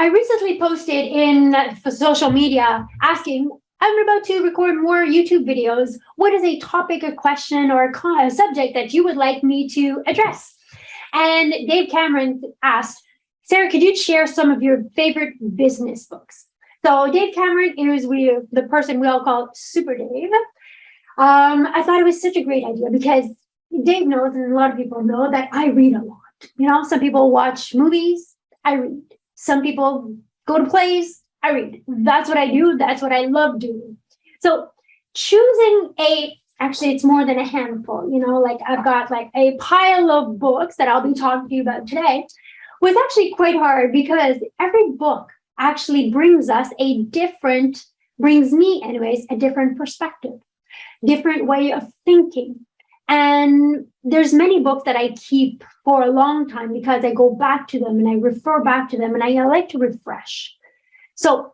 I recently posted in for social media asking, I'm about to record more YouTube videos. What is a topic, a question, or a subject that you would like me to address? And Dave Cameron asked, Sarah, could you share some of your favorite business books? So Dave Cameron is the person we all call Super Dave. I thought it was such a great idea because Dave knows, and a lot of people know, that I read a lot. You know, some people watch movies, I read. Some people go to plays, I read. That's what I do. That's what I love doing. So choosing actually it's more than a handful, you know, like I've got like a pile of books that I'll be talking to you about today, was actually quite hard because every book actually brings me anyways, a different perspective, different way of thinking. And there's many books that I keep for a long time because I go back to them and I refer back to them and I like to refresh. So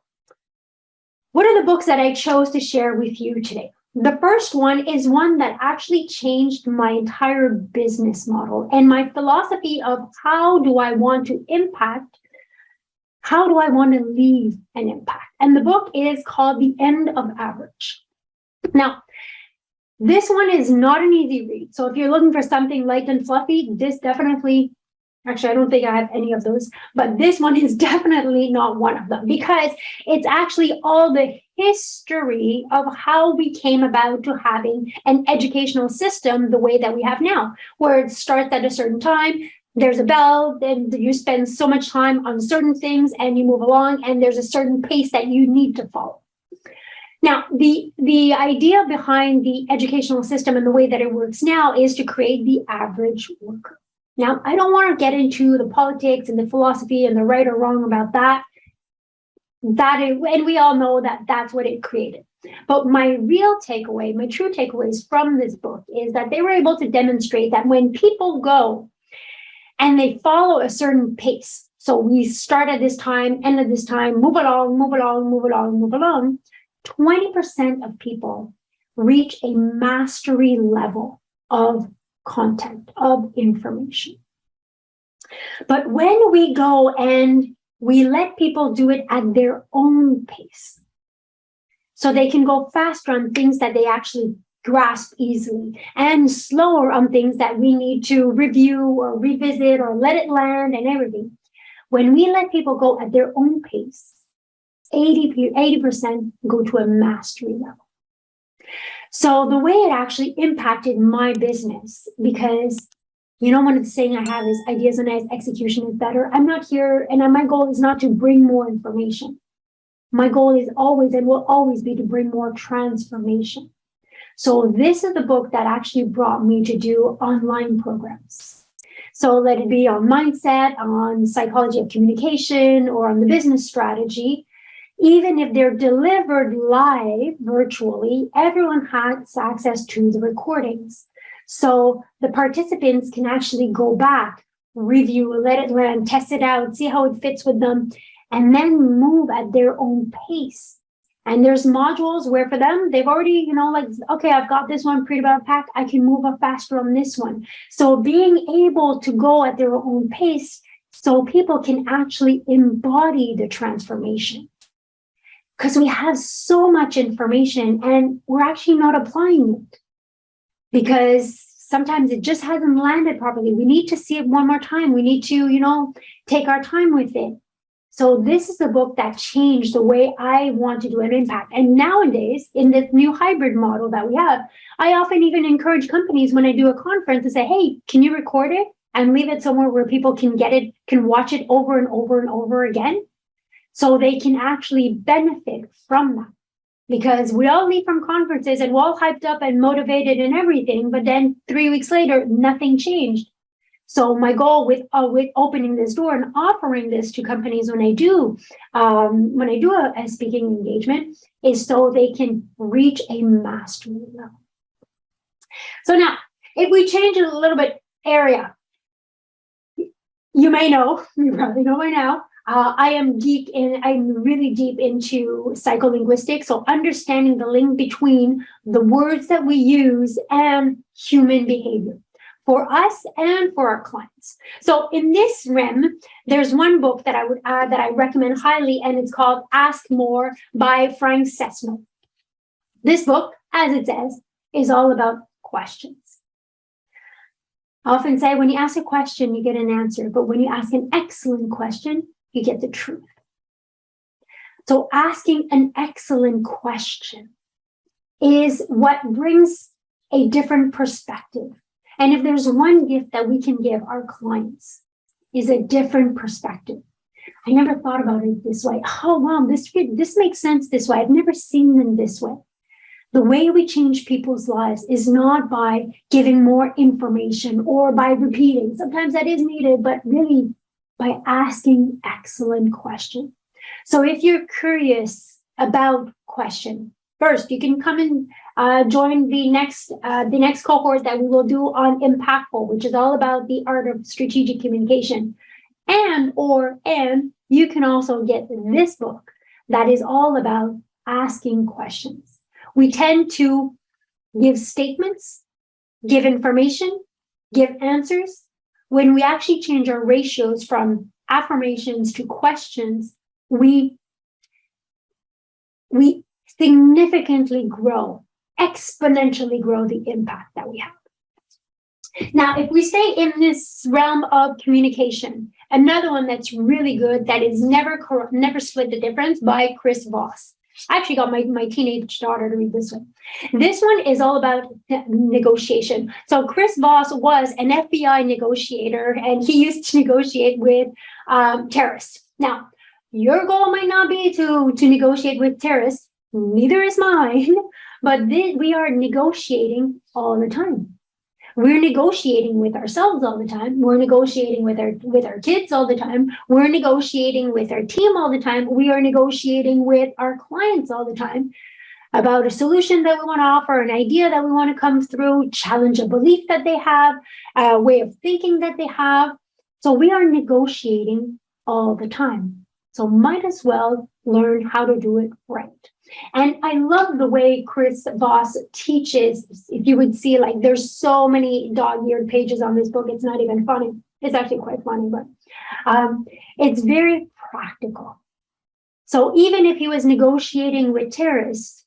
what are the books that I chose to share with you today? The first one is one that actually changed my entire business model and my philosophy of how do I want to impact, how do I want to leave an impact? And the book is called The End of Average. Now, this one is not an easy read. So if you're looking for something light and fluffy, this definitely, actually, I don't think I have any of those, but this one is definitely not one of them because it's actually all the history of how we came about to having an educational system the way that we have now, where it starts at a certain time, there's a bell, then you spend so much time on certain things and you move along and there's a certain pace that you need to follow. Now, the idea behind the educational system and the way that it works now is to create the average worker. Now, I don't want to get into the politics and the philosophy and the right or wrong about that. And we all know that that's what it created. But my real takeaway, my true takeaways from this book is that they were able to demonstrate that when people go and they follow a certain pace, so we start at this time, end at this time, move along, move along, move along, move along, 20% of people reach a mastery level of content, of information. But when we go and we let people do it at their own pace, so they can go faster on things that they actually grasp easily and slower on things that we need to review or revisit or let it land and everything. When we let people go at their own pace, 80% go to a mastery level. So the way it actually impacted my business, because you know, one of the saying I have is ideas are nice, execution is better. I'm not here, and my goal is not to bring more information. My goal is always and will always be to bring more transformation. So this is the book that actually brought me to do online programs. So let it be on mindset, on psychology of communication, or on the business strategy. Even if they're delivered live virtually, everyone has access to the recordings. So the participants can actually go back, review, let it land, test it out, see how it fits with them, and then move at their own pace. And there's modules where for them, they've already, you know, like, okay, I've got this one pretty well packed. I can move up faster on this one. So being able to go at their own pace so people can actually embody the transformation. Because we have so much information and we're actually not applying it because sometimes it just hasn't landed properly. We need to see it one more time. We need to, you know, take our time with it. So this is a book that changed the way I want to do an impact. And nowadays, in this new hybrid model that we have, I often even encourage companies when I do a conference to say, hey, can you record it and leave it somewhere where people can get it, can watch it over and over and over again? So they can actually benefit from that. Because we all leave from conferences and we're all hyped up and motivated and everything, but then 3 weeks later, nothing changed. So my goal with opening this door and offering this to companies when I do a speaking engagement is so they can reach a mastery level. So now, if we change it a little bit area, you probably know by now, I'm really deep into psycholinguistics. So understanding the link between the words that we use and human behavior. for us and for our clients. So in this realm, there's one book that I would add that I recommend highly, and it's called Ask More by Frank Sesno. This book, as it says, is all about questions. I often say when you ask a question, you get an answer, but when you ask an excellent question, you get the truth. So asking an excellent question is what brings a different perspective. And if there's one gift that we can give our clients, is a different perspective. I never thought about it this way. Oh, wow, this makes sense this way. I've never seen them this way. The way we change people's lives is not by giving more information or by repeating. Sometimes that is needed, but really by asking excellent questions. So if you're curious about question, first, you can come and join the next cohort that we will do on Impactful, which is all about the art of strategic communication. And you can also get this book that is all about asking questions. We tend to give statements, give information, give answers. When we actually change our ratios from affirmations to questions, we significantly exponentially grow the impact that we have. Now, if we stay in this realm of communication, another one that's really good that is Never Split the Difference by Chris Voss. I actually got my teenage daughter to read this one. This one is all about negotiation. So Chris Voss was an FBI negotiator, and he used to negotiate with terrorists. Now, your goal might not be to negotiate with terrorists, neither is mine, but we are negotiating all the time. We're negotiating with ourselves all the time. We're negotiating with our kids all the time. We're negotiating with our team all the time. We are negotiating with our clients all the time about a solution that we want to offer, an idea that we want to come through, challenge a belief that they have, a way of thinking that they have. So we are negotiating all the time. So might as well learn how to do it right. And I love the way Chris Voss teaches. If you would see, like, there's so many dog-eared pages on this book, it's not even funny. It's actually quite funny, but it's very practical. So even if he was negotiating with terrorists,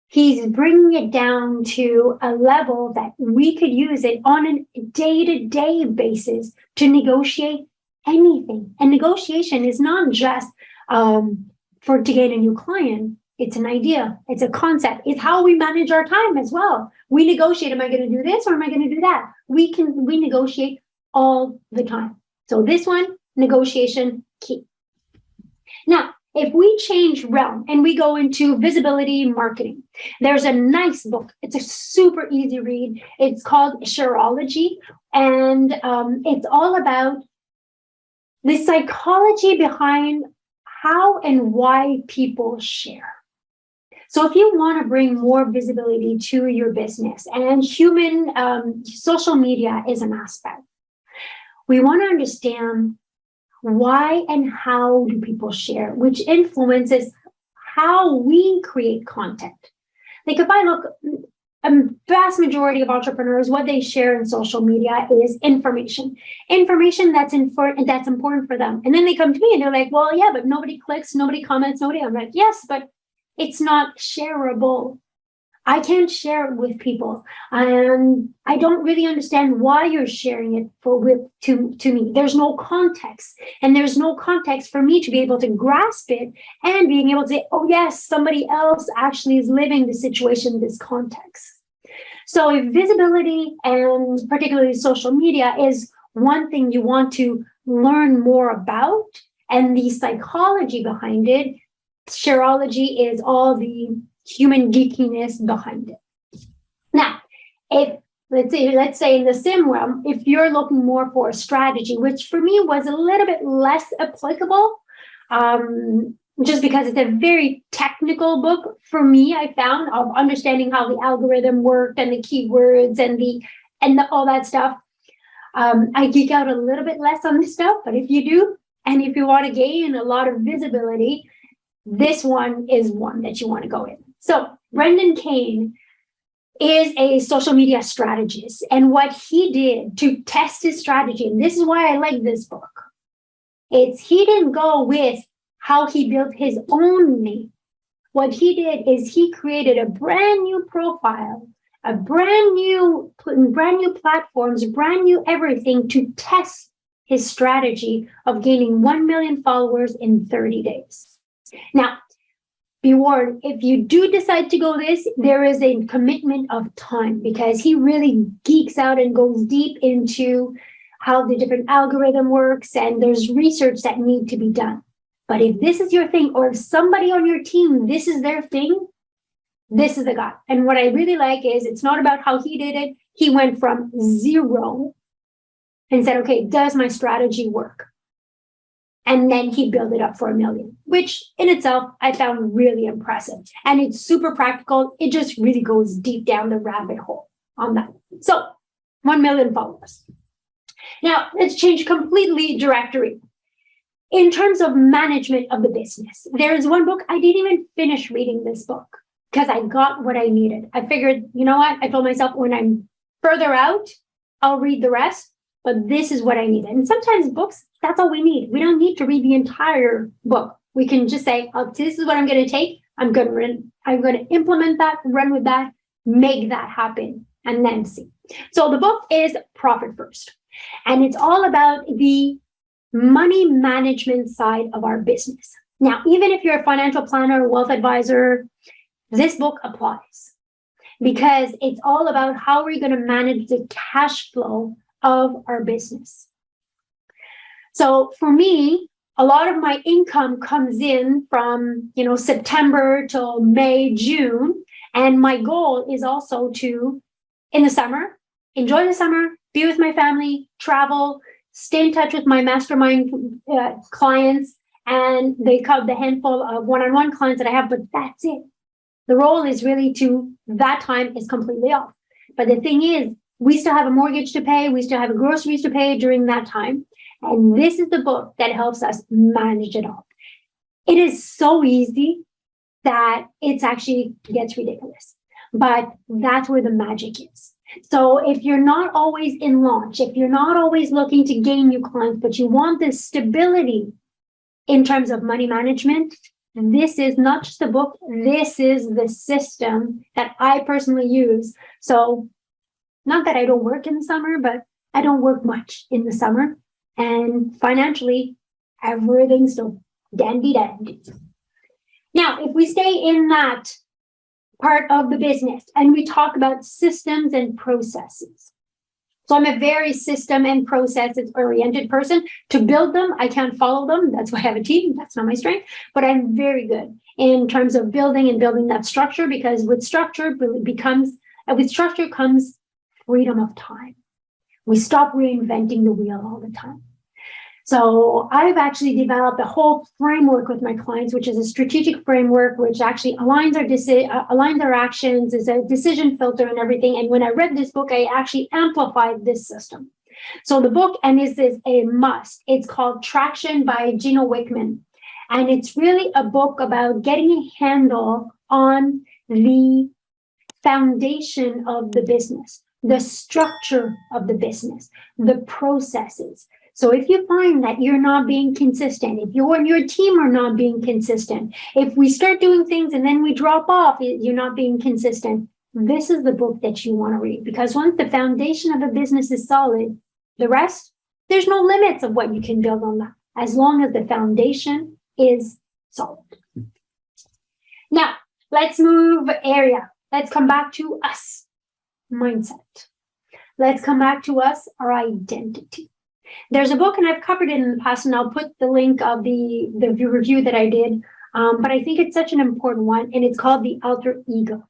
he's bringing it down to a level that we could use it on a day-to-day basis to negotiate anything. And negotiation is not just to gain a new client. It's an idea. It's a concept. It's how we manage our time as well. We negotiate. Am I going to do this or am I going to do that? We negotiate all the time. So this one, negotiation key. Now, if we change realm and we go into visibility marketing, there's a nice book. It's a super easy read. It's called Shareology, and it's all about the psychology behind how and why people share. So if you want to bring more visibility to your business, and social media is an aspect, we want to understand why and how do people share, which influences how we create content. Like if I look, a vast majority of entrepreneurs, what they share in social media is information that's important for them. And then they come to me and they're like, well, yeah, but nobody clicks, nobody comments, nobody. I'm like, yes, but it's not shareable. I can't share it with people. And I don't really understand why you're sharing it to me. There's no context. And there's no context for me to be able to grasp it and being able to say, oh, yes, somebody else actually is living the situation in this context. So if visibility and particularly social media is one thing you want to learn more about, and the psychology behind it, Shareology is all the human geekiness behind it. Now, if let's say in the sim realm, if you're looking more for a strategy, which for me was a little bit less applicable, just because it's a very technical book for me, I found, of understanding how the algorithm worked and the keywords and all that stuff. I geek out a little bit less on this stuff, but if you do, and if you want to gain a lot of visibility, this one is one that you want to go in. So Brendan Kane is a social media strategist. And what he did to test his strategy, and this is why I like this book, he didn't go with how he built his own name. What he did is he created a brand new profile, a brand new platforms, brand new everything to test his strategy of gaining 1 million followers in 30 days. Now, be warned, if you do decide to go this, there is a commitment of time because he really geeks out and goes deep into how the different algorithm works, and there's research that need to be done. But if this is your thing, or if somebody on your team, this is their thing, this is the guy. And what I really like is it's not about how he did it. He went from 0 and said, okay, does my strategy work? And then he built it up for 1 million, which in itself I found really impressive. And it's super practical. It just really goes deep down the rabbit hole on that. So 1 million followers. Now let's change completely directory. In terms of management of the business, there is one book, I didn't even finish reading this book because I got what I needed. I figured, you know what? I told myself when I'm further out, I'll read the rest, but this is what I needed. And sometimes books, that's all we need. We don't need to read the entire book. We can just say, oh, this is what I'm going to take. I'm going to implement that, run with that, make that happen, and then see. So the book is Profit First, and it's all about the money management side of our business. Now, even if you're a financial planner, wealth advisor, this book applies because it's all about how we're going to manage the cash flow of our business. So for me, a lot of my income comes in from, September till May, June. And my goal is also to, in the summer, enjoy the summer, be with my family, travel, stay in touch with my mastermind clients, and the handful of one-on-one clients that I have, but that's it. The role is really that time is completely off. But the thing is, we still have a mortgage to pay, we still have groceries to pay during that time. And this is the book that helps us manage it all. It is so easy that it actually gets ridiculous, but that's where the magic is. So if you're not always in launch, if you're not always looking to gain new clients, but you want this stability in terms of money management, this is not just a book, this is the system that I personally use. So not that I don't work in the summer, but I don't work much in the summer. And financially, everything's still dandy. Now, if we stay in that part of the business and we talk about systems and processes. So I'm a very system and processes oriented person. To build them, I can't follow them. That's why I have a team. That's not my strength, but I'm very good in terms of building that structure, because with structure comes freedom of time. We stop reinventing the wheel all the time. So I've actually developed a whole framework with my clients, which is a strategic framework, which actually aligns our actions, is a decision filter and everything. And when I read this book, I actually amplified this system. So the book, and this is a must, it's called Traction by Gino Wickman. And it's really a book about getting a handle on the foundation of the business, the structure of the business, the processes. So if you find that you're not being consistent, if you and your team are not being consistent, if we start doing things and then we drop off, you're not being consistent, this is the book that you want to read. Because once the foundation of a business is solid, the rest, there's no limits of what you can build on that, as long as the foundation is solid. Now, let's move area. Let's come back to us, mindset. Let's come back to us, our identity. There's a book, and I've covered it in the past, and I'll put the link of the review that I did, but I think it's such an important one, and it's called The Alter Ego.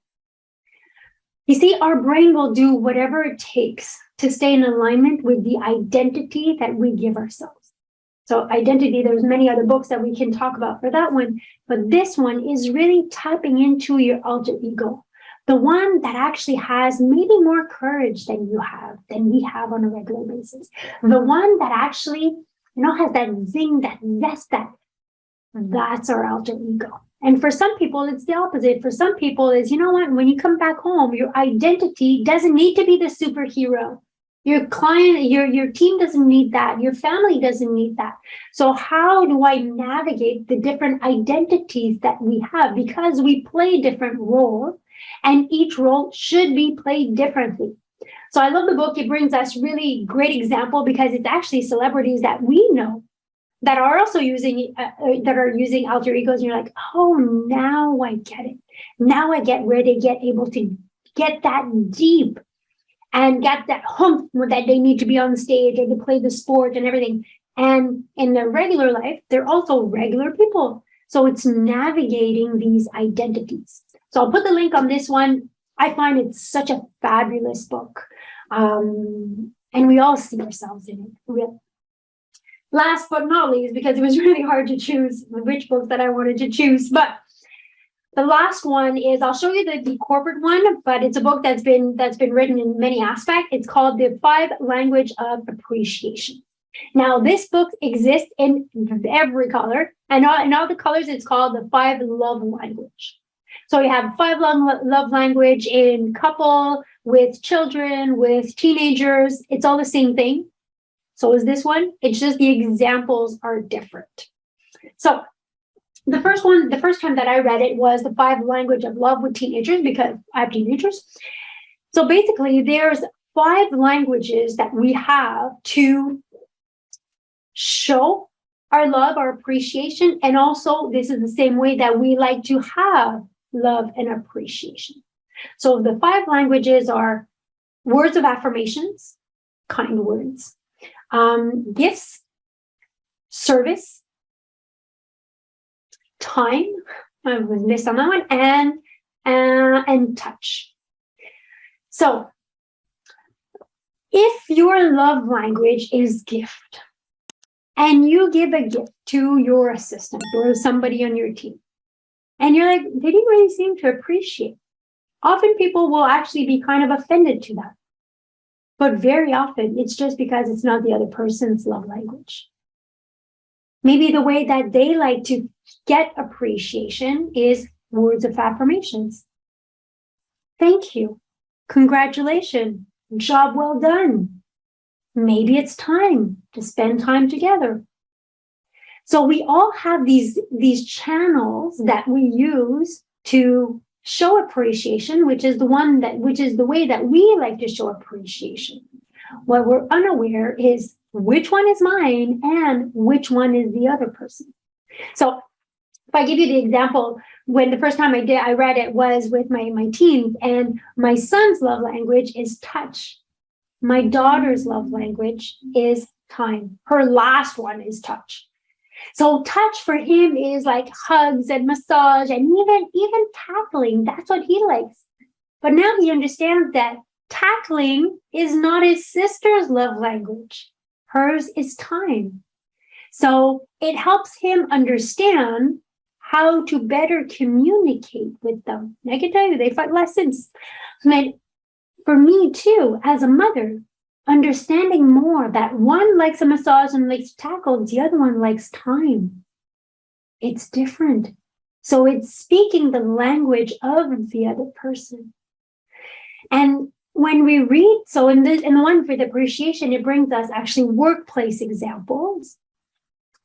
You see, our brain will do whatever it takes to stay in alignment with the identity that we give ourselves. So identity, there's many other books that we can talk about for that one, but this one is really tapping into your alter ego. The one that actually has maybe more courage than we have on a regular basis. The one that actually, has that zing, that zest, that's our alter ego. And for some people, it's the opposite. For some people, is, you know what, when you come back home, your identity doesn't need to be the superhero. Your client, your team doesn't need that. Your family doesn't need that. So how do I navigate the different identities that we have? Because we play different roles, and each role should be played differently. So I love the book. It brings us really great example because it's actually celebrities that we know that are also using alter egos, and you're like, oh, now I get it. Now I get where they get able to get that deep and get that hump that they need to be on stage or to play the sport and everything. And in their regular life, they're also regular people. So it's navigating these identities. So I'll put the link on this one. I find it's such a fabulous book. And we all see ourselves in it. Really. Last but not least, because it was really hard to choose which books that I wanted to choose, but the last one is, I'll show you the corporate one, but it's a book that's been written in many aspects. It's called The 5 Language of Appreciation. Now, this book exists in every color, and in all the colors, it's called The 5 Love Language. So you have 5 love language in couple, with children, with teenagers. It's all the same thing. So is this one. It's just the examples are different. So the first time that I read it was The 5 Language of Love with Teenagers, because I have teenagers. So basically, there's 5 languages that we have to show our love, our appreciation, and also this is the same way that we like to have love and appreciation. So the 5 languages are words of affirmations, kind words, gifts, service, time, I was missed on that one, and touch. So if your love language is gift, and you give a gift to your assistant or somebody on your team, and you're like, they didn't really seem to appreciate. Often people will actually be kind of offended to that. But very often it's just because it's not the other person's love language. Maybe the way that they like to get appreciation is words of affirmations. Thank you. Congratulations. Job well done. Maybe it's time to spend time together. So we all have these channels that we use to show appreciation, which is the way that we like to show appreciation. What we're unaware is which one is mine and which one is the other person. So if I give you the example, when the first time I read it was with my teens, and my son's love language is touch. My daughter's love language is time. Her last one is touch. So touch for him is like hugs and massage and even tackling. That's what he likes. But now he understands that tackling is not his sister's love language. Hers is time. So it helps him understand how to better communicate with them. And I can tell you, they find lessons. And for me too, as a mother, understanding more that one likes a massage and likes to tackle, the other one likes time. It's different. So it's speaking the language of the other person. And when we read, so in the one for the appreciation, it brings us actually workplace examples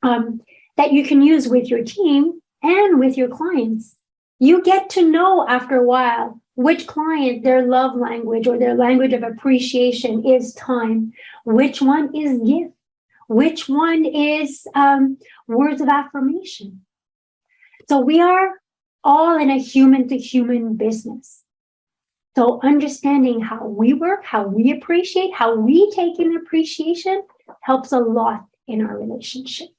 that you can use with your team and with your clients. You get to know after a while which client, their love language or their language of appreciation is time, which one is gift, which one is words of affirmation. So we are all in a human-to-human business. So understanding how we work, how we appreciate, how we take in appreciation helps a lot in our relationships.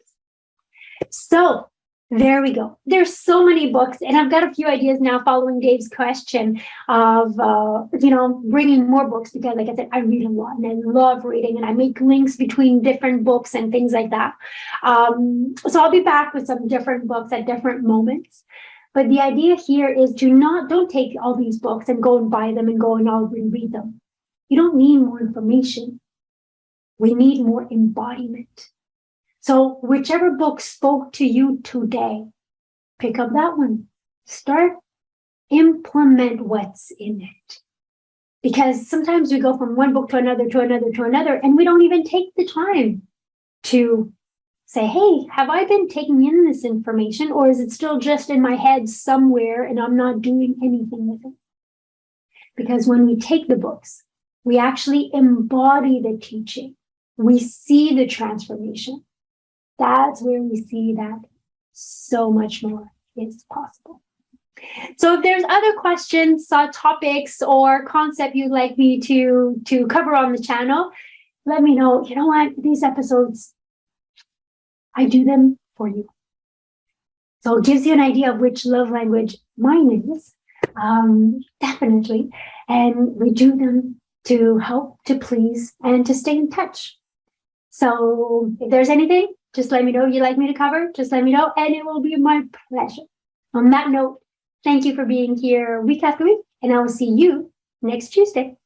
So there we go. There's so many books, and I've got a few ideas now following Dave's question of, bringing more books, because like I said, I read a lot and I love reading, and I make links between different books and things like that. So I'll be back with some different books at different moments. But the idea here is don't take all these books and go and buy them and go and all reread them. You don't need more information. We need more embodiment. So whichever book spoke to you today, pick up that one. start implement what's in it. Because sometimes we go from one book to another, to another, to another, and we don't even take the time to say, hey, have I been taking in this information, or is it still just in my head somewhere and I'm not doing anything with it? Because when we take the books, we actually embody the teaching. We see the transformation. That's where we see that so much more is possible. So if there's other questions, topics, or concept you'd like me to cover on the channel, let me know. You know what? These episodes, I do them for you. So it gives you an idea of which love language mine is, definitely. And we do them to help, to please, and to stay in touch. So if there's anything, just let me know you'd like me to cover. Just let me know, and it will be my pleasure. On that note, thank you for being here week after week, and I will see you next Tuesday.